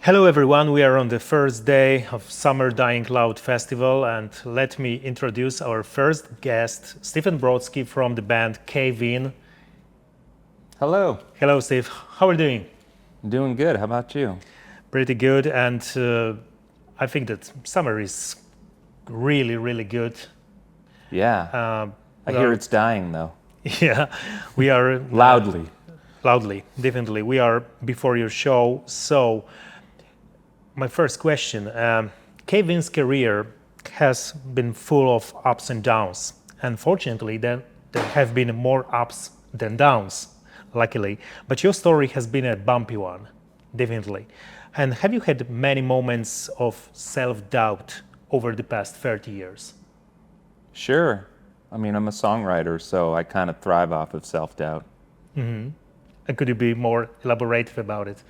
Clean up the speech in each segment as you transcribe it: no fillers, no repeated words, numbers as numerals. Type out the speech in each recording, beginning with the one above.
Hello everyone, we are on the first day of Summer Dying Loud Festival, and let me introduce our first guest, Stephen Brodsky from the band Cave. Hello. Hello Steve, how are you doing? Doing good, how about you? Pretty good, and I think that summer is really good. Yeah, I hear it's dying though. Yeah, we are... Loudly, definitely. We are before your show, so my first question, Kevin's career has been full of ups and downs. Unfortunately, there have been more ups than downs, luckily. But your story has been a bumpy one, definitely. And have you had many moments of self-doubt over the past 30 years? Sure. I mean, I'm a songwriter, so I kind of thrive off of self-doubt. Mm-hmm. And could you be more elaborative about it?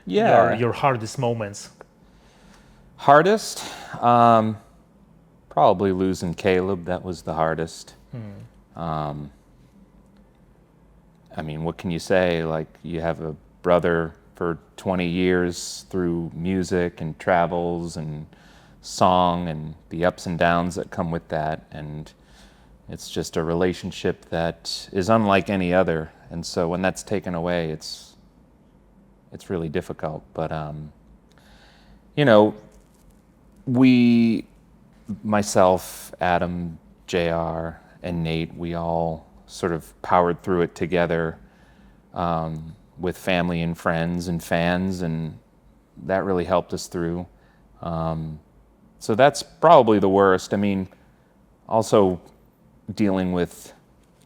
Yeah. Your hardest moments. Hardest? Probably losing Caleb, that was the hardest. I mean, what can you say? Like, you have a brother for 20 years through music and travels and song and the ups and downs that come with that. And it's just a relationship that is unlike any other. And so when that's taken away, it's really difficult. But, you know, myself, Adam, JR, and Nate, we all sort of powered through it together with family and friends and fans, and that really helped us through. So that's probably the worst. I mean, also dealing with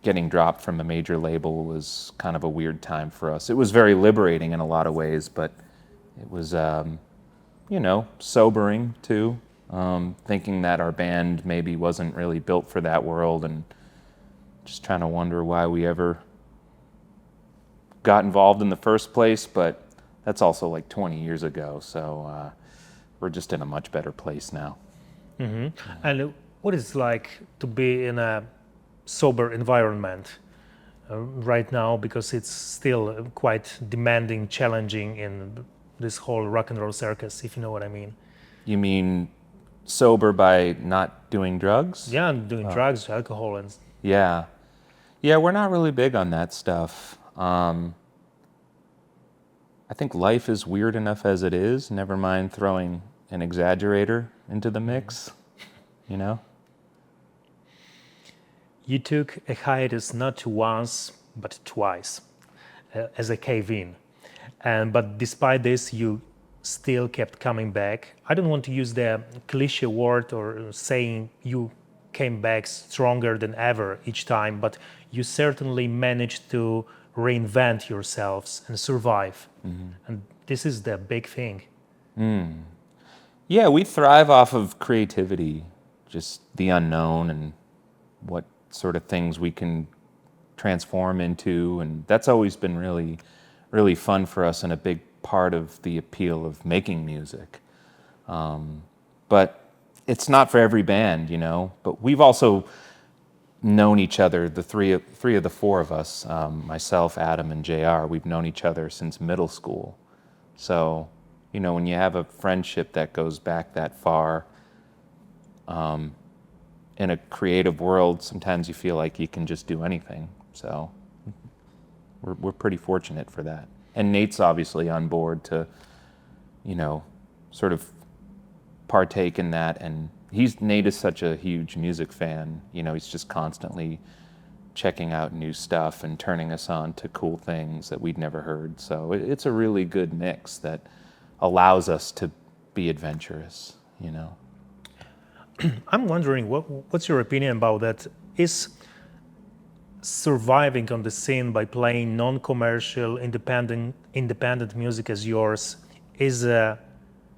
getting dropped from a major label was kind of a weird time for us. It was very liberating in a lot of ways, but it was, sobering too. Thinking that our band maybe wasn't really built for that world, and just trying to wonder why we ever got involved in the first place, but that's also like 20 years ago, so we're just in a much better place now. Mm-hmm. And what is it like to be in a sober environment right now, because it's still quite demanding, challenging in this whole rock and roll circus, if you know what I mean? You mean sober by not doing drugs? Yeah, doing drugs, alcohol, and... Yeah, we're not really big on that stuff. I think life is weird enough as it is, never mind throwing an exaggerator into the mix, you know? You took a hiatus not once, but twice, as a cave-in. But despite this, you still kept coming back. I don't want to use the cliche word or saying you came back stronger than ever each time, but you certainly managed to reinvent yourselves and survive. Mm-hmm. And this is the big thing. Yeah, we thrive off of creativity, just the unknown and what sort of things we can transform into, and that's always been really fun for us and a big part of the appeal of making music. But it's not for every band, you know. But we've also known each other, the three of the four of us, myself, Adam, and JR, we've known each other since middle school. So, you know, when you have a friendship that goes back that far, in a creative world, sometimes you feel like you can just do anything. So we're pretty fortunate for that. And Nate's obviously on board to, you know, sort of partake in that. And Nate is such a huge music fan. You know, he's just constantly checking out new stuff and turning us on to cool things that we'd never heard. So it's a really good mix that allows us to be adventurous, you know. I'm wondering, what's your opinion about that? Is surviving on the scene by playing non-commercial, independent music as yours is a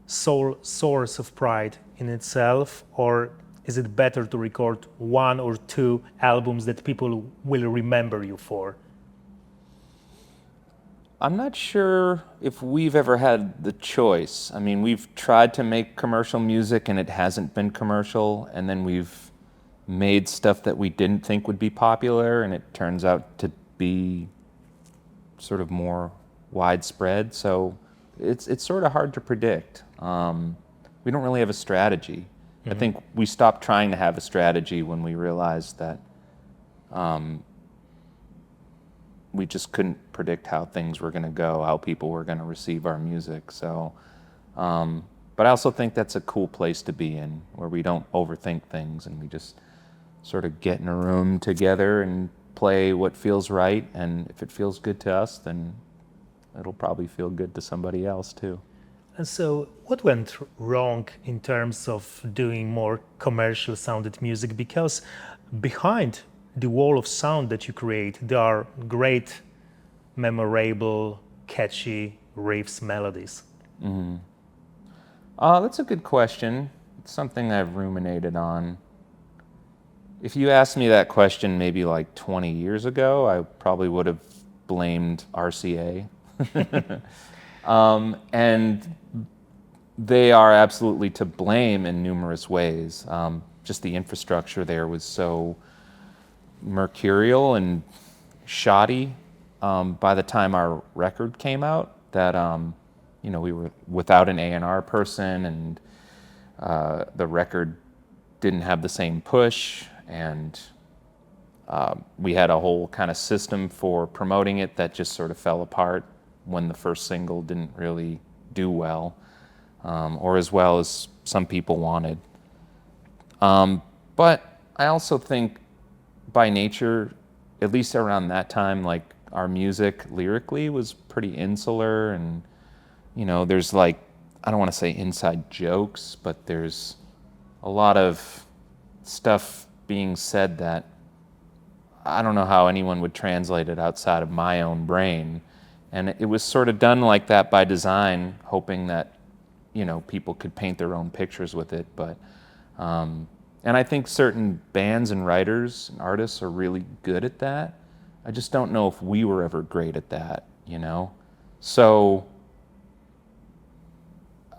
sole source of pride in itself, or is it better to record one or two albums that people will remember you for? I'm not sure if we've ever had the choice. I mean, we've tried to make commercial music and it hasn't been commercial, and then we've made stuff that we didn't think would be popular and it turns out to be sort of more widespread. So it's sort of hard to predict. We don't really have a strategy. I think we stopped trying to have a strategy when we realized that we just couldn't predict how things were going to go, how people were going to receive our music. So, but I also think that's a cool place to be in, where we don't overthink things and we just sort of get in a room together and play what feels right. And if it feels good to us, then it'll probably feel good to somebody else too. And so, what went wrong in terms of doing more commercial sounded music? Because behind the wall of sound that you create, there are great, memorable, catchy riffs, melodies. That's a good question. It's something I've ruminated on. If you asked me that question maybe like 20 years ago, I probably would have blamed RCA. And they are absolutely to blame in numerous ways. Just the infrastructure there was so mercurial and shoddy by the time our record came out that we were without an A&R person, and the record didn't have the same push, and we had a whole kind of system for promoting it that just sort of fell apart when the first single didn't really do well, or as well as some people wanted. But I also think by nature, at least around that time, like our music lyrically was pretty insular, and there's like, I don't want to say inside jokes, but there's a lot of stuff being said that I don't know how anyone would translate it outside of my own brain. And it was sort of done like that by design, hoping that, people could paint their own pictures with it. But, and I think certain bands and writers and artists are really good at that. I just don't know if we were ever great at that, So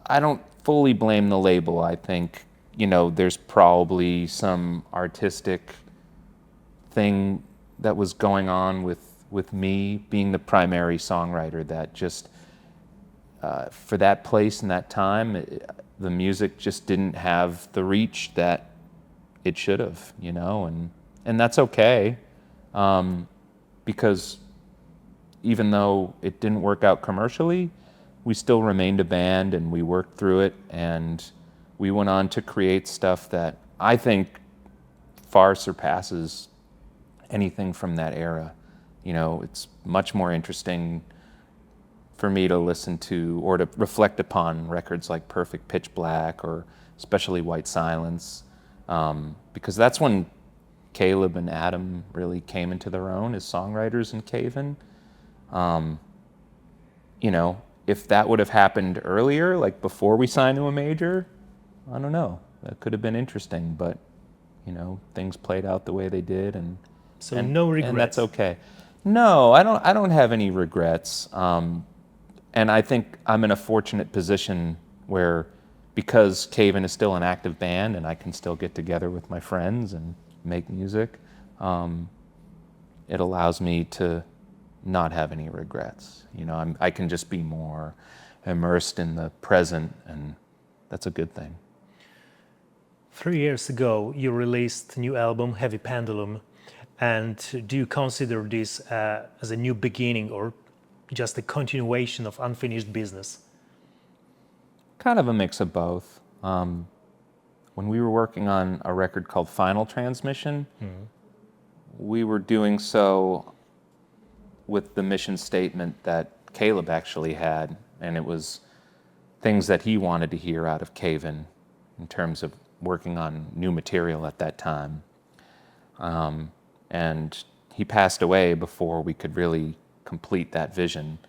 I don't fully blame the label. I think, there's probably some artistic thing that was going on with me being the primary songwriter that just, for that place and that time, the music just didn't have the reach that it should have, and that's okay, because even though it didn't work out commercially, we still remained a band and we worked through it, and we went on to create stuff that I think far surpasses anything from that era. It's much more interesting for me to listen to or to reflect upon records like Perfect Pitch Black or especially White Silence, because that's when Caleb and Adam really came into their own as songwriters in Caven. If that would have happened earlier, like before we signed to a major, I don't know. That could have been interesting, but things played out the way they did, and no regrets. And that's okay. No, I don't have any regrets. And I think I'm in a fortunate position where, because Caven is still an active band and I can still get together with my friends and make music, it allows me to not have any regrets. I can just be more immersed in the present, and that's a good thing. 3 years ago, you released a new album, Heavy Pendulum. And do you consider this as a new beginning or just a continuation of unfinished business? Kind of a mix of both. When we were working on a record called Final Transmission, we were doing so with the mission statement that Caleb actually had, and it was things that he wanted to hear out of Caven in terms of working on new material at that time. And he passed away before we could really complete that vision.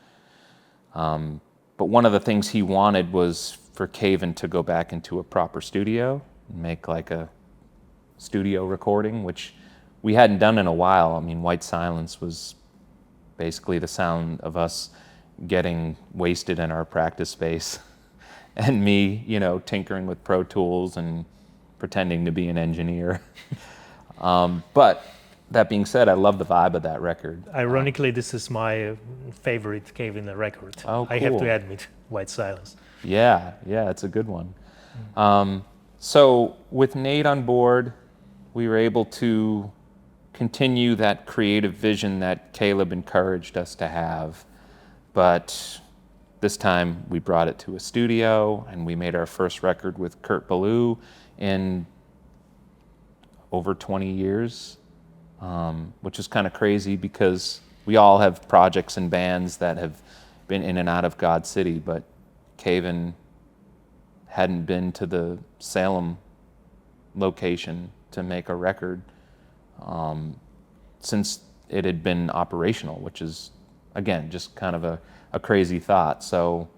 But one of the things he wanted was for Caven to go back into a proper studio and make like a studio recording, which we hadn't done in a while. I mean, White Silence was basically the sound of us getting wasted in our practice space and me, tinkering with Pro Tools and pretending to be an engineer. But that being said, I love the vibe of that record. Ironically, this is my favorite Caven record. Oh, cool. I have to admit. White Silence. Yeah, it's a good one. So with Nate on board, we were able to continue that creative vision that Caleb encouraged us to have. But this time we brought it to a studio and we made our first record with Kurt Ballou in over 20 years, which is kind of crazy because we all have projects and bands that have been in and out of God City, but Caven hadn't been to the Salem location to make a record since it had been operational, which is, again, just kind of a crazy thought. So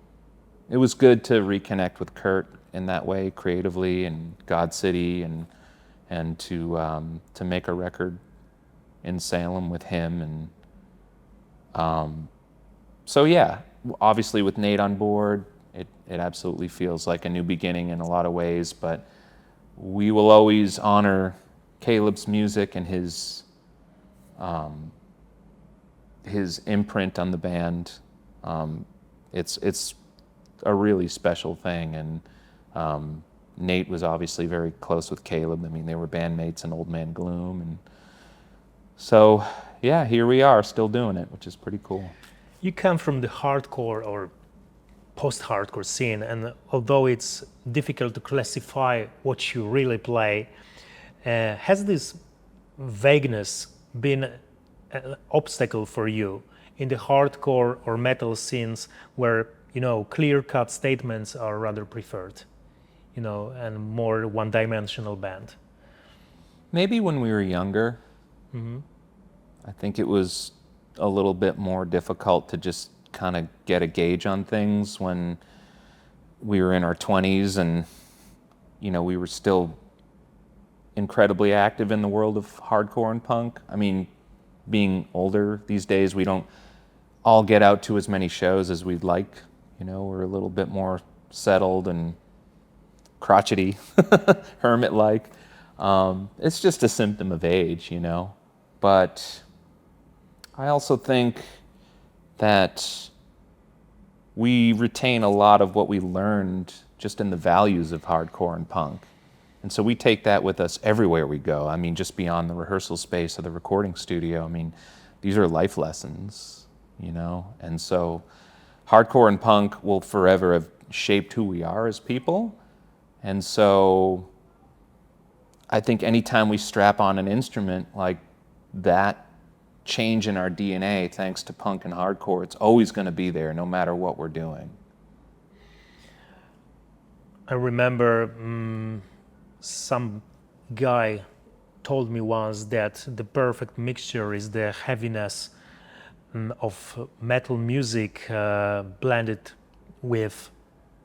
it was good to reconnect with Kurt in that way, creatively, and God City, and to make a record in Salem with him. And so yeah, obviously with Nate on board, it absolutely feels like a new beginning in a lot of ways, but we will always honor Caleb's music and his imprint on the band. It's a really special thing, and Nate was obviously very close with Caleb. I mean, they were bandmates in Old Man Gloom, and so yeah, here we are still doing it, which is pretty cool. You come from the hardcore or post-hardcore scene, and although it's difficult to classify what you really play, has this vagueness been an obstacle for you in the hardcore or metal scenes where, clear-cut statements are rather preferred, and more one-dimensional band? Maybe when we were younger, I think it was a little bit more difficult to just kind of get a gauge on things when we were in our 20s and, we were still incredibly active in the world of hardcore and punk. I mean, being older these days, we don't all get out to as many shows as we'd like. We're a little bit more settled and crotchety, hermit-like. It's just a symptom of age, But I also think that we retain a lot of what we learned just in the values of hardcore and punk. And so we take that with us everywhere we go. I mean, just beyond the rehearsal space of the recording studio. I mean, these are life lessons, And so hardcore and punk will forever have shaped who we are as people. And so I think anytime we strap on an instrument like that, change in our DNA, thanks to punk and hardcore, it's always going to be there no matter what we're doing. I remember some guy told me once that the perfect mixture is the heaviness of metal music blended with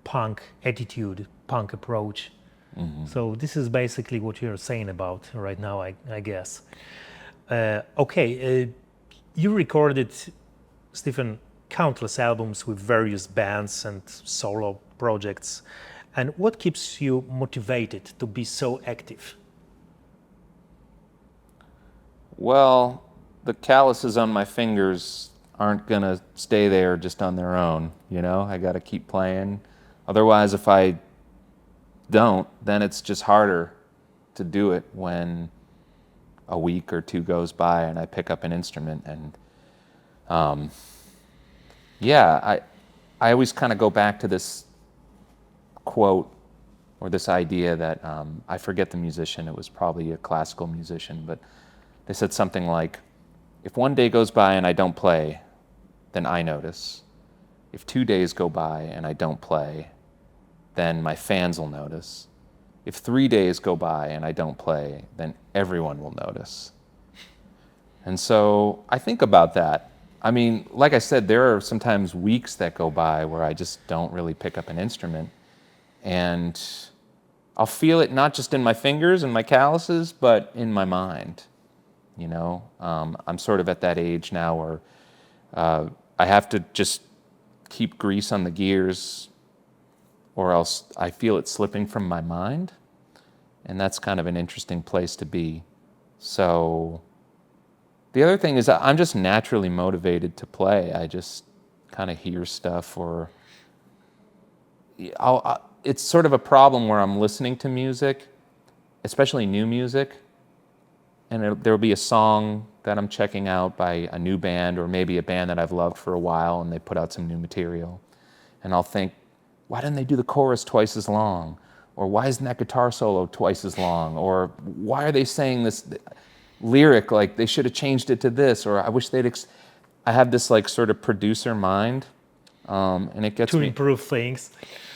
punk attitude, punk approach. So this is basically what you're saying about right now, I guess. You recorded, Stephen, countless albums with various bands and solo projects. And what keeps you motivated to be so active? Well, the calluses on my fingers aren't going to stay there just on their own, I got to keep playing. Otherwise, if I don't, then it's just harder to do it when a week or two goes by and I pick up an instrument. And I always kind of go back to this quote or this idea that I forget the musician, it was probably a classical musician, but they said something like, if one day goes by and I don't play, then I notice. If 2 days go by and I don't play, then my fans will notice. If 3 days go by and I don't play, then everyone will notice. And so I think about that. I mean, like I said, there are sometimes weeks that go by where I just don't really pick up an instrument. And I'll feel it not just in my fingers and my calluses, but in my mind. I'm sort of at that age now where I have to just keep grease on the gears or else I feel it slipping from my mind. And that's kind of an interesting place to be. So the other thing is I'm just naturally motivated to play. I just kind of hear stuff or it's sort of a problem where I'm listening to music, especially new music, and there'll be a song that I'm checking out by a new band, or maybe a band that I've loved for a while, and they put out some new material. And I'll think, why didn't they do the chorus twice as long? Or why isn't that guitar solo twice as long? Or why are they saying this lyric, like they should have changed it to this? Or I wish I have this like sort of producer mind, and it gets to me... improve things.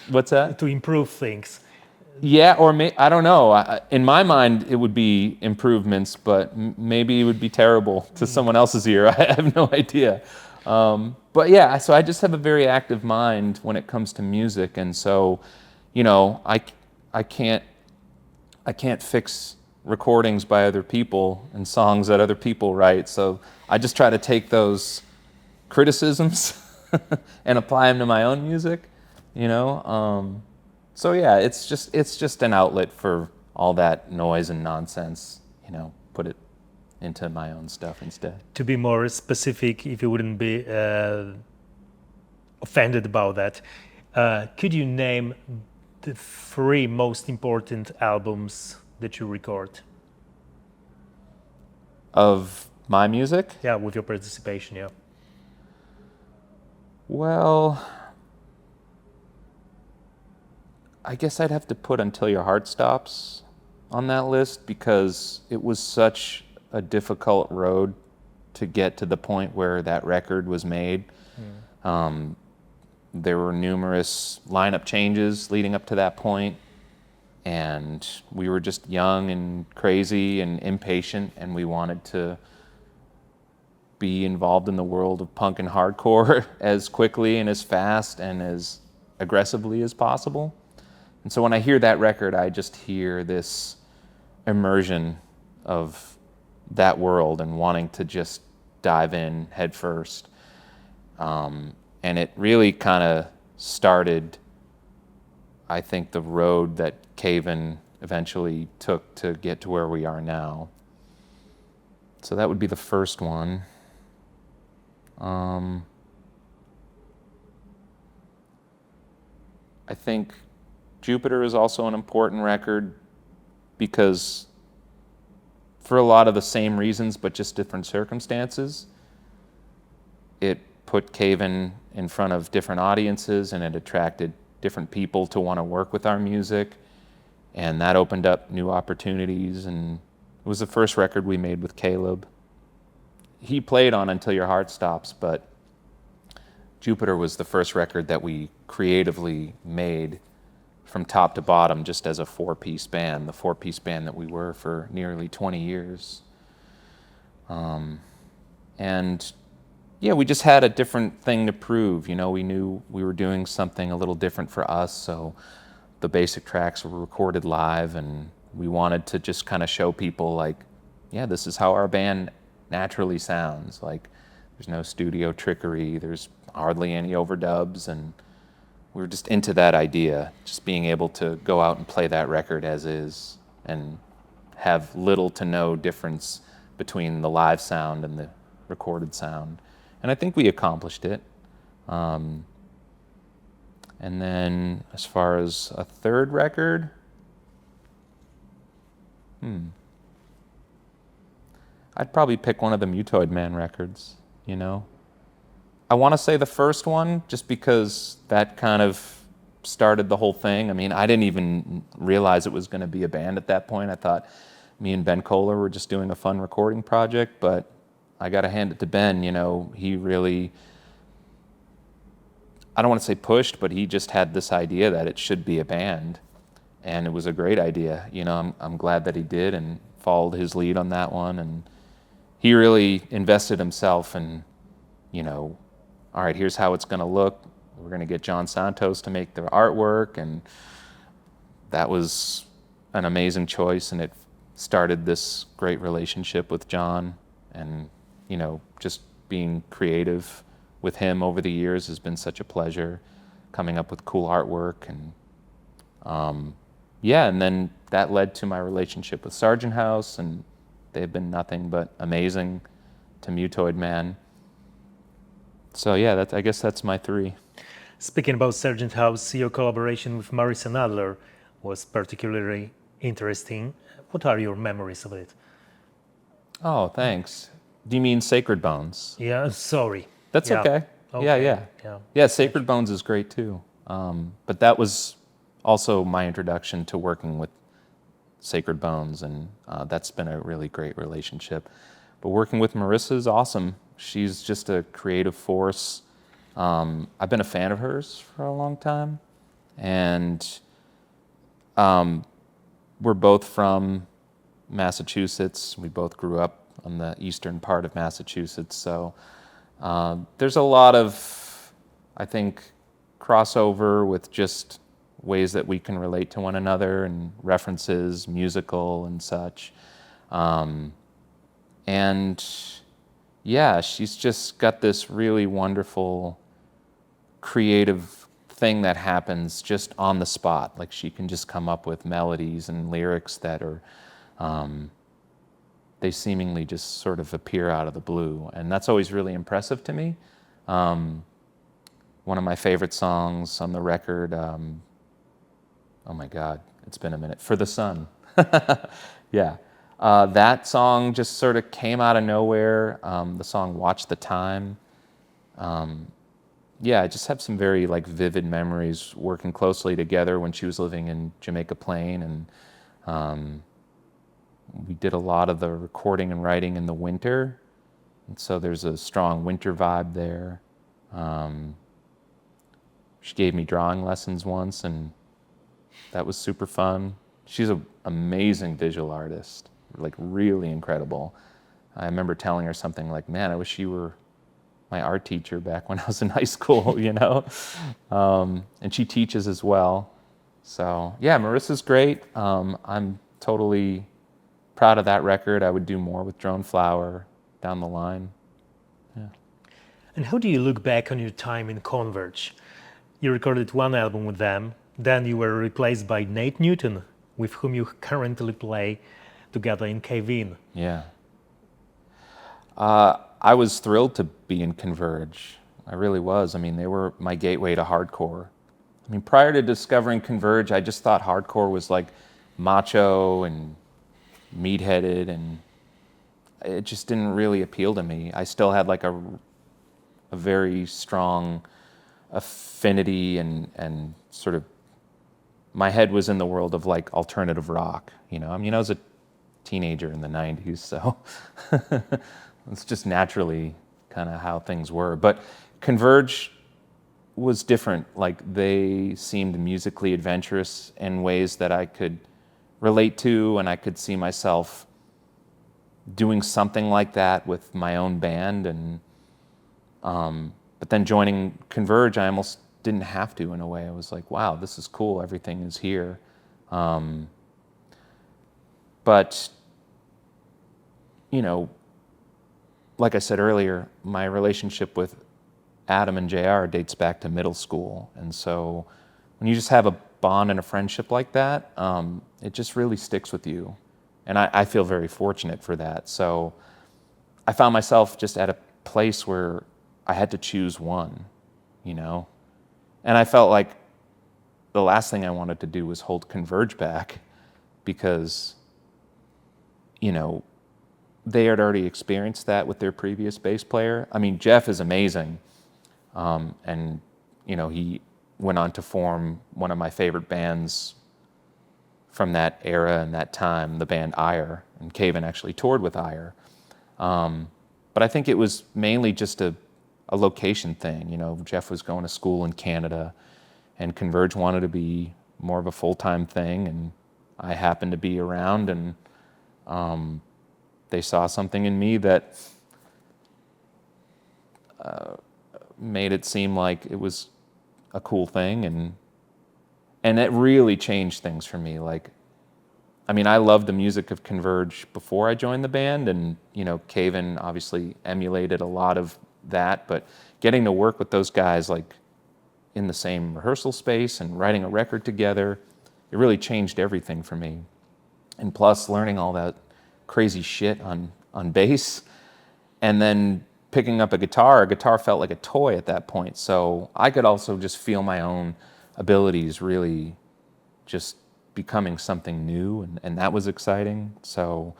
What's that? To improve things. Yeah, or I don't know. In my mind, it would be improvements, but maybe it would be terrible to someone else's ear. I have no idea. But yeah, so I just have a very active mind when it comes to music, and so, you know, I can't fix recordings by other people and songs that other people write. So I just try to take those criticisms and apply them to my own music, you know. So yeah, it's just an outlet for all that noise and nonsense, you know, put it into my own stuff instead. To be more specific, if you wouldn't be offended about that, could you name the 3 most important albums that you record? Of my music? Yeah, with your participation, yeah. Well, I guess I'd have to put Until Your Heart Stops on that list, because it was such a difficult road to get to the point where that record was made. There were numerous lineup changes leading up to that point, and we were just young and crazy and impatient, and we wanted to be involved in the world of punk and hardcore as quickly and as fast and as aggressively as possible. And so when I hear that record, I just hear this immersion of that world and wanting to just dive in head first. And it really kind of started, I think, the road that Caven eventually took to get to where we are now. So that would be the first one. I think Jupiter is also an important record because, for a lot of the same reasons but just different circumstances, it put Caven in front of different audiences, and it attracted different people to want to work with our music, and that opened up new opportunities. And it was the first record we made with Caleb. He played on Until Your Heart Stops, but Jupiter was the first record that we creatively made from top to bottom, just as a 4-piece band, the 4-piece band that we were for nearly 20 years. And yeah, we just had a different thing to prove. You know, we knew we were doing something a little different for us, so the basic tracks were recorded live, and we wanted to just kind of show people, like, yeah, this is how our band naturally sounds. Like, there's no studio trickery, there's hardly any overdubs, and we were just into that idea, just being able to go out and play that record as is and have little to no difference between the live sound and the recorded sound. And I think we accomplished it. And then as far as a third record, I'd probably pick one of the Mutoid Man records, you know? I want to say the first one, just because that kind of started the whole thing. I mean, I didn't even realize it was going to be a band at that point. I thought me and Ben Kohler were just doing a fun recording project, but I got to hand it to Ben. You know, he really, I don't want to say pushed, but he just had this idea that it should be a band, and it was a great idea. You know, I'm glad that he did and followed his lead on that one, and he really invested himself in, you know, all right, here's how it's going to look. We're going to get John Santos to make the artwork, and that was an amazing choice, and it started this great relationship with John. And, you know, just being creative with him over the years has been such a pleasure, coming up with cool artwork. And yeah, and then that led to my relationship with Sargent House, and they've been nothing but amazing to Mutoid Man. So yeah, I guess that's my 3. Speaking about Sargent House, your collaboration with Marissa Nadler was particularly interesting. What are your memories of it? Oh, thanks. Do you mean Sacred Bones? Yeah, sorry. That's Yeah. okay. Okay, Yeah. yeah. Yeah, Sacred Bones is great too. But that was also my introduction to working with Sacred Bones, and that's been a really great relationship. But working with Marissa is awesome. She's just a creative force. I've been a fan of hers for a long time, and we're both from Massachusetts. We both grew up on the eastern part of Massachusetts, so there's a lot of, I think, crossover with just ways that we can relate to one another and references, musical and such. And yeah, she's just got this really wonderful creative thing that happens just on the spot. Like she can just come up with melodies and lyrics that are, they seemingly just sort of appear out of the blue. And that's always really impressive to me. One of my favorite songs on the record, oh my God, it's been a minute, For the Sun. Yeah. That song just sort of came out of nowhere. The song Watch the Time. Yeah, I just have some very like vivid memories working closely together when she was living in Jamaica Plain, and we did a lot of the recording and writing in the winter, and so there's a strong winter vibe there. She gave me drawing lessons once, and that was super fun. She's an amazing visual artist, like really incredible. I remember telling her something like, man, I wish you were my art teacher back when I was in high school, you know? And she teaches as well. So yeah, Marissa's great. I'm totally proud of that record. I would do more with Drone Flower down the line. Yeah. And how do you look back on your time in Converge? You recorded one album with them, then you were replaced by Nate Newton, with whom you currently play together in Cave In. Yeah. I was thrilled to be in Converge. I really was. I mean, they were my gateway to hardcore. I mean, prior to discovering Converge, I just thought hardcore was like macho and meat-headed, and it just didn't really appeal to me. I still had like a very strong affinity and sort of, my head was in the world of like alternative rock, you know? I mean, I was a teenager in the 90s, so it's just naturally kind of how things were. But Converge was different. Like they seemed musically adventurous in ways that I could relate to, and I could see myself doing something like that with my own band. And but then joining Converge, I almost didn't have to in a way. I was like, wow, this is cool. Everything is here. But you know, like I said earlier, my relationship with Adam and JR dates back to middle school. And so when you just have a bond and a friendship like that, it just really sticks with you. And I feel very fortunate for that. So I found myself just at a place where I had to choose one, you know? And I felt like the last thing I wanted to do was hold Converge back, because, you know, they had already experienced that with their previous bass player. I mean, Jeff is amazing. And, you know, he went on to form one of my favorite bands from that era and that time, the band Ire. And Caven actually toured with Ire. But I think it was mainly just a location thing. You know, Jeff was going to school in Canada, and Converge wanted to be more of a full-time thing, and I happened to be around, and they saw something in me that made it seem like it was a cool thing, and it really changed things for me. Like, I mean, I loved the music of Converge before I joined the band, and you know, Caven obviously emulated a lot of that, but getting to work with those guys like in the same rehearsal space and writing a record together, it really changed everything for me. And plus learning all that crazy shit on bass, and then picking up a guitar felt like a toy at that point. So I could also just feel my own abilities really just becoming something new, and that was exciting. So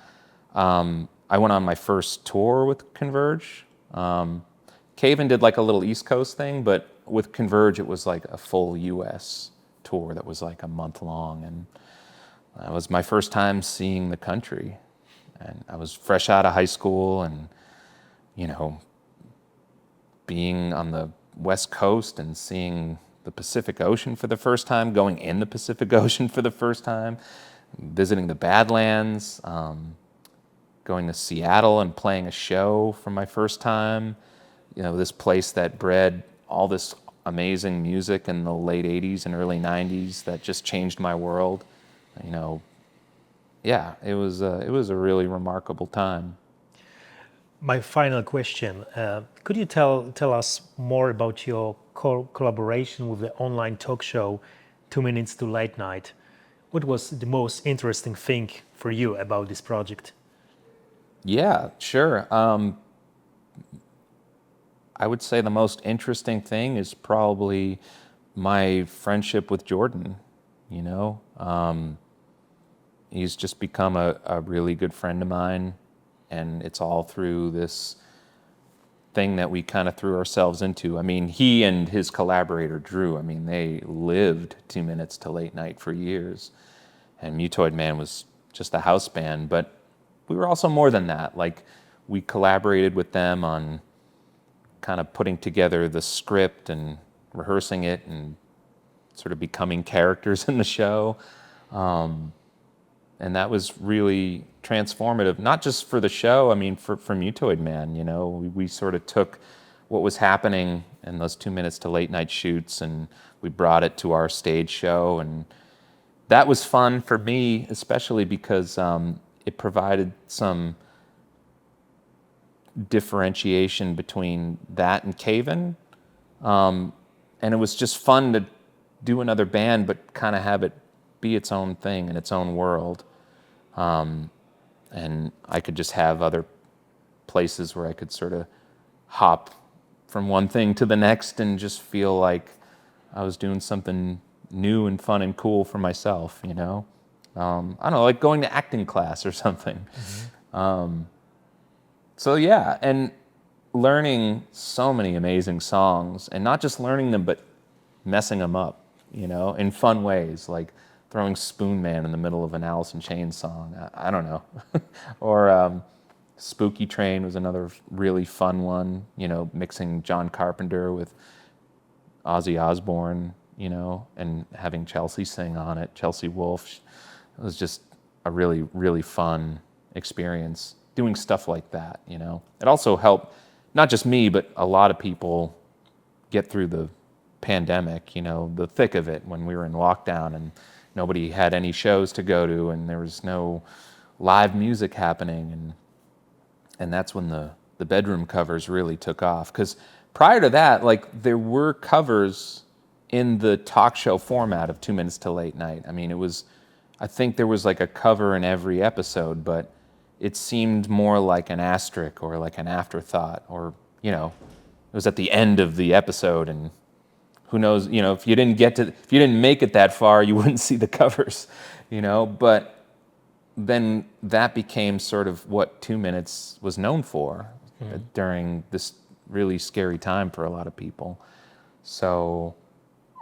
I went on my first tour with Converge. Caven did like a little East Coast thing, but with Converge it was like a full US tour that was like a month long, and that was my first time seeing the country. And I was fresh out of high school, and you know, being on the West Coast and seeing the Pacific Ocean for the first time, going in the Pacific Ocean for the first time, visiting the Badlands, going to Seattle and playing a show for my first time. You know, this place that bred all this amazing music in the late 80s and early 90s that just changed my world. You know, yeah, it was a really remarkable time. My final question, could you tell us more about your collaboration with the online talk show 2 Minutes to Late Night? What was the most interesting thing for you about this project? Yeah, sure. I would say the most interesting thing is probably my friendship with Jordan, you know. He's just become a really good friend of mine, and it's all through this thing that we kind of threw ourselves into. I mean, he and his collaborator, Drew, I mean, they lived 2 Minutes to Late Night for years, and Mutoid Man was just a house band, but we were also more than that. Like, we collaborated with them on kind of putting together the script and rehearsing it and sort of becoming characters in the show. And that was really transformative, not just for the show, I mean, for Mutoid Man, you know. We sort of took what was happening in those 2 Minutes to Late Night shoots, and we brought it to our stage show, and that was fun for me, especially because it provided some differentiation between that and Caven. And it was just fun to do another band, but kind of have it be its own thing in its own world. And I could just have other places where I could sort of hop from one thing to the next and just feel like I was doing something new and fun and cool for myself, you know? I don't know, like going to acting class or something. Mm-hmm. So yeah, and learning so many amazing songs, and not just learning them, but messing them up, you know, in fun ways, like throwing Spoon Man in the middle of an Alice in Chains song. I don't know. Or Spooky Train was another really fun one, you know, mixing John Carpenter with Ozzy Osbourne, you know, and having Chelsea sing on it, Chelsea Wolfe. It was just a really, really fun experience doing stuff like that, you know. It also helped, not just me, but a lot of people get through the pandemic, you know, the thick of it, when we were in lockdown and nobody had any shows to go to and there was no live music happening, and that's when the bedroom covers really took off. Because prior to that, like, there were covers in the talk show format of 2 Minutes to Late Night. I mean, I think there was like a cover in every episode, but it seemed more like an asterisk or like an afterthought, or, you know, it was at the end of the episode, and who knows, you know, if you didn't make it that far, you wouldn't see the covers, you know. But then that became sort of what 2 Minutes was known for during this really scary time for a lot of people. So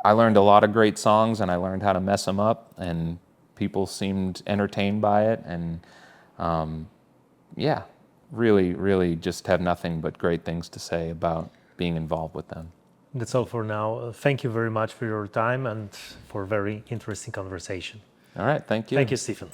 I learned a lot of great songs, and I learned how to mess them up, and people seemed entertained by it, and yeah, really, really just have nothing but great things to say about being involved with them. That's all for now. Thank you very much for your time and for a very interesting conversation. All right, thank you. Thank you, Stephen.